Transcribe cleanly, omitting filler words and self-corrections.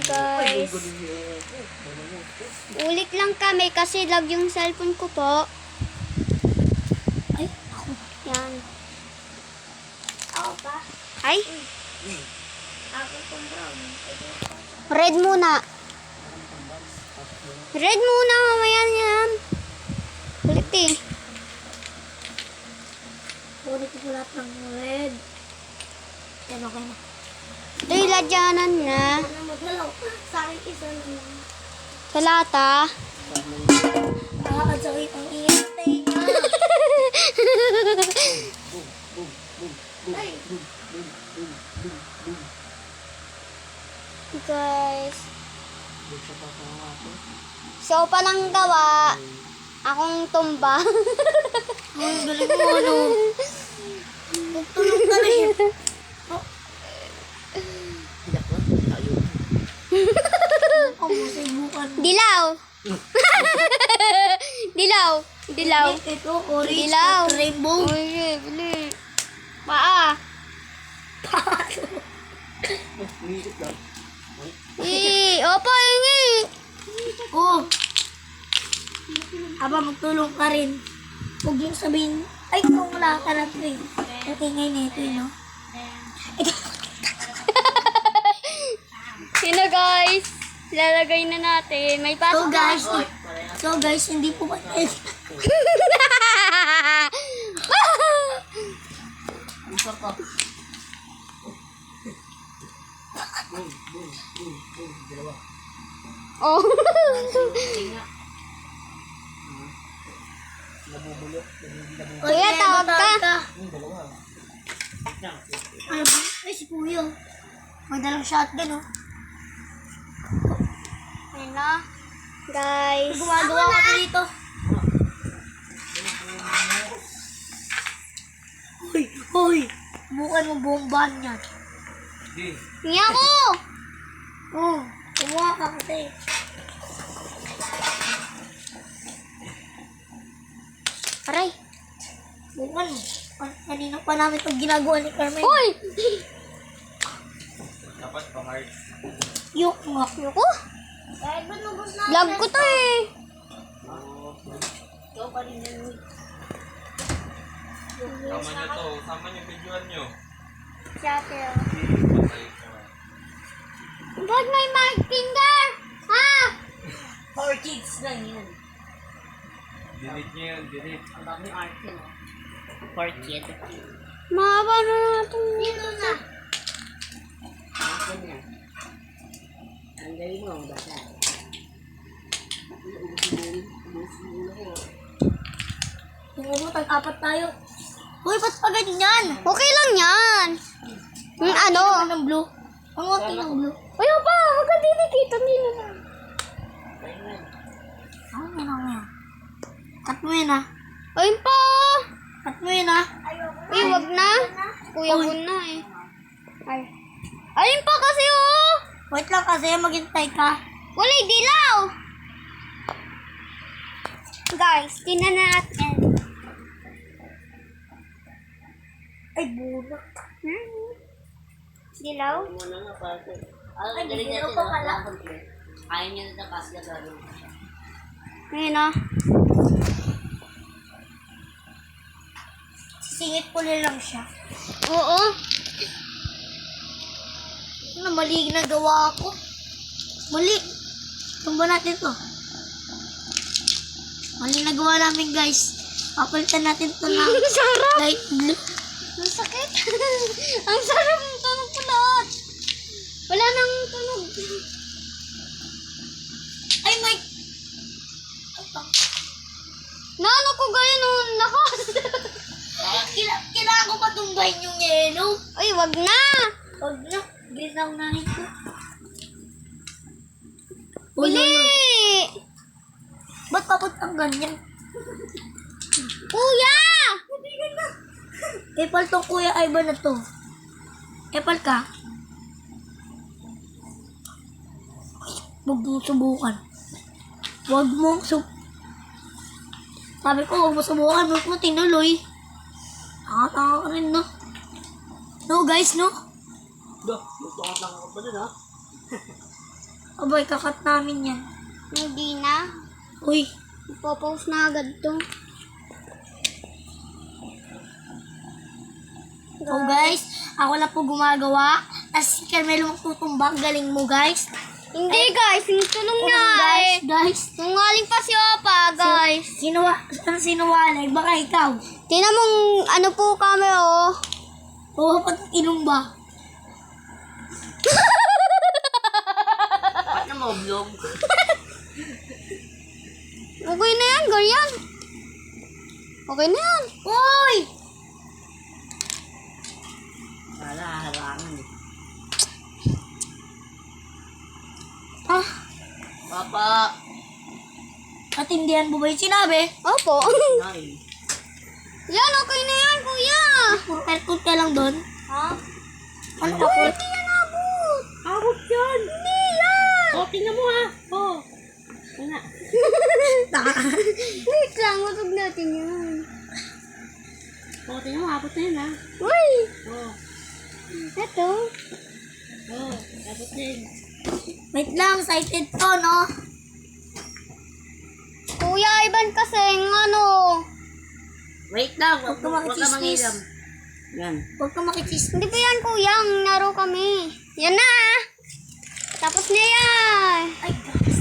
guys. Ulit lang kami kasi lag yung cellphone ko po. Ay, ako. Yan. Ako pa. Ay, Ako pong brown. red muna. Red muna, mamaya yan. Ulit eh. Ulit ko lahat ng red. Yan, okay na. Ito'y ladyanan na. Ano magdalaw? Sa akin isa na lang. Sa lata. Nakakasakit ang ingay niya. Ay, Guys. So, palang gawa. Akong tumba. ang galing mo, ano? Magtulog ka na siya. Ang masibukan. Dilaw. Dilaw. Dilaw. Ito, orange Dilaw. at rainbow. Uy, bili. Paa. Opo, ingi. Oh. Aba, magtulong ka rin. Huwag mong sabihin, ay, kung wala ka na ito eh. Ang ingay na ito, no? Sino guys? Lalagay na natin. May pasok So guys, hindi po ba Oh. Kuya, tawag ka. Ano ba? Ay, si Kuya. May dalang shotgun, oh. Ayun na. Guys. Gumagawa ko dito. Hoy, hoy. Bukan mo bombahan yan. Niya ko. Oh, kumuha ka kasi. Aray. Bukan mo. Kanina pa namin itong ginagawa ni Carmen. Uy! Dapat pa-hard. Yok nga. Yuko. Kahit ba nubos na? Vlog ko to eh. Ikaw pa rin yan. Sama nyo to. Sama nyo videoan nyo. Shatter. Patay ka. Ba't may mic finger? Ha? For kids lang yan. Delete nyo yun. Delete. Ang daming art yun. For kids. Mahaba na natin. Dito na. Ang galing mo, bata. Tingnan mo, tag-apat tayo. Uy, ba't pa ganyan? Okay lang yan. Ano? Ano ng blue? Ang wati ng blue. Uy, pa. Huwag ka dinikita nila na. Ano yan, yan? Cut mo yun, ah. Ayun pa. Cut mo yun, ah. Uy, wag na. Kuya ko na eh. Ay. Ayun pa kasi oh. Wait lang kasi, maghintay ka. Walay dilaw. Guys, tingnan natin. Ay, bunak. Dilaw? Muna nga pa. Ano, Ay, galing hindi natin. ko pala. Ayaw nyo na kasi na gagawin. Ayun oh. Singit ko lang siya. Oo. Ano, mali ginagawa ako. Mali. Tumba natin to. Mali nagawa namin, guys. Papalitan natin to ng Sarap. light blue. Ang sakit. Ang sarap ng tunog pulot. Wala nang tunog. Ay, my... Naano ko ganyan nung lakas. Kailangan ko pa tumbahin yung yellow. Uy, wag na. Huwag na. Ginaw na ito. Uli. Ba't kapag ang ganyan? Kuya. Epal tong kuya ay ba na to? Epal ka? Huwag mong subukan. Huwag mong Sabi ko, huwag mo subukan. Huwag mo tinuloy. Nakataka ka rin, no? No, guys, no? Dah, magtukat lang ako pa dun, ha? Abay, kakat namin yan. Hindi na. Uy, Ipopost na agad to. so guys, ako na po gumagawa. Tapos si Carmelo magtutumbang. Galing mo guys. Hindi guys, yung tulong niya eh. Guys. Nungaling pa si Opa, guys. Sinawalay? Baka ikaw. Tingnan mong ano po kami oh. Oo, pag inumba. Ba't na mo vlog? Okay na yan, ganyan. Okay na yan. Uy! Wala, harangan eh. Ah, Papa! natindihan mo ba yung sinabi? Opo. Ay. Yan, okay na yan, kuya. Puro aircon ka lang doon. Ha? Ano ka Uy, po? hindi yan abot. Abot yan! Hindi yan. O, tingnan mo ha! O! Ano? Wait lang, matug natin yan. O, tingnan mo, abot na yun ha! Uy, O! eto. O! Abot na yun! Wait lang, excited to, no? Kuya, Ivan kasi, ano. Wait lang! Huwag Huwag ka ka makichismis. mangilam! Yan! Huwag ka makichismis. Hindi pa yan, kuya. Ang laro kami. Yan na. Tapos na yan. Ay, guys.